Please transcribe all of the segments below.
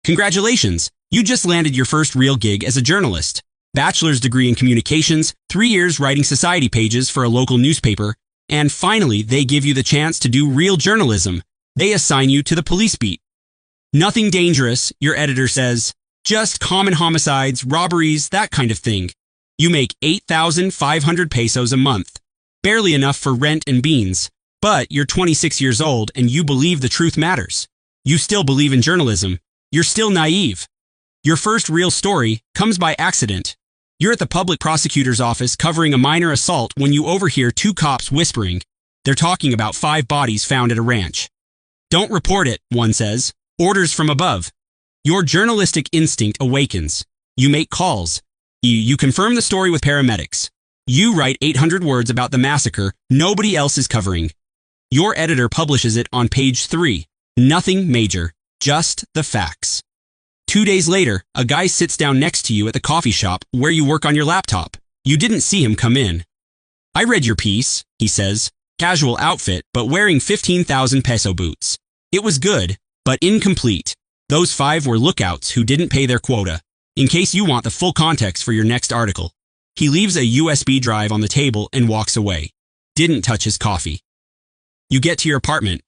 Congratulations! You just landed your first real gig as a journalist. Bachelor's degree in communications, 3 years writing society pages for a local newspaper, and finally, they give you the chance to do real journalism. They assign you to the police beat. Nothing dangerous, your editor says. Just common homicides, robberies, that kind of thing. You make 8,500 pesos a month. Barely enough for rent and beans. But you're 26 years old and you believe the truth matters. You still believe in journalism. You're still naive. Your first real story comes by accident. You're at the public prosecutor's office covering a minor assault when you overhear 2 cops whispering. They're talking about 5 bodies found at a ranch. Don't report it, one says. Orders from above. Your journalistic instinct awakens. You make calls. You confirm the story with paramedics. You write 800 words about the massacre nobody else is covering. Your editor publishes it on page 3. Nothing major, just the facts. 2 days later, a guy sits down next to you at the coffee shop where you work on your laptop. You didn't see him come in. I read your piece, he says. Casual outfit, but wearing 15,000 peso boots. It was good, but incomplete. Those 5 were lookouts who didn't pay their quota. In case you want the full context for your next article. He leaves a USB drive on the table and walks away. Didn't touch his coffee. You get to your apartment.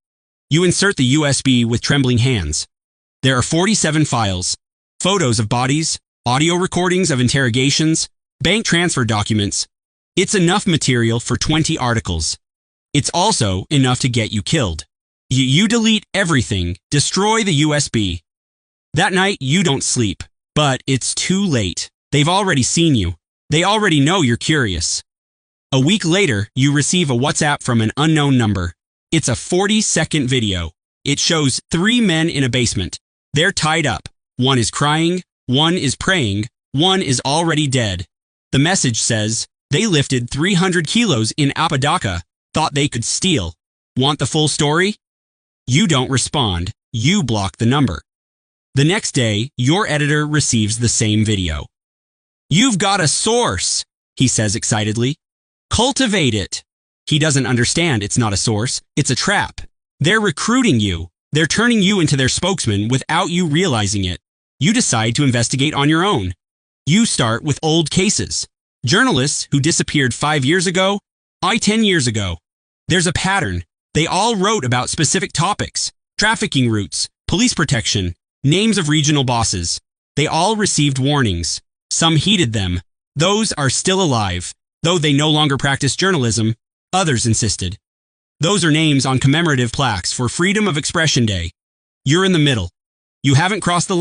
You insert the USB with trembling hands. There are 47 files, photos of bodies, audio recordings of interrogations, bank transfer documents. It's enough material for 20 articles. It's also enough to get you killed. You delete everything, destroy the USB. That night, you don't sleep, but it's too late. They've already seen you. They already know you're curious. A week later, you receive a WhatsApp from an unknown number. It's a 40-second video. It shows 3 men in a basement. They're tied up. One is crying, one is praying, one is already dead. The message says, they lifted 300 kilos in Apodaca, thought they could steal. Want the full story? You don't respond. You block the number. The next day, your editor receives the same video. You've got a source, he says excitedly. Cultivate it. He doesn't understand it's not a source, it's a trap. They're recruiting you. They're turning you into their spokesman without you realizing it. You decide to investigate on your own. You start with old cases. Journalists who disappeared 5 years ago, 10 years ago. There's a pattern. They all wrote about specific topics, trafficking routes, police protection, names of regional bosses. They all received warnings. Some heeded them. Those are still alive. Though they no longer practice journalism, others insisted. Those are names on commemorative plaques for Freedom of Expression Day. You're in the middle. You haven't crossed the line.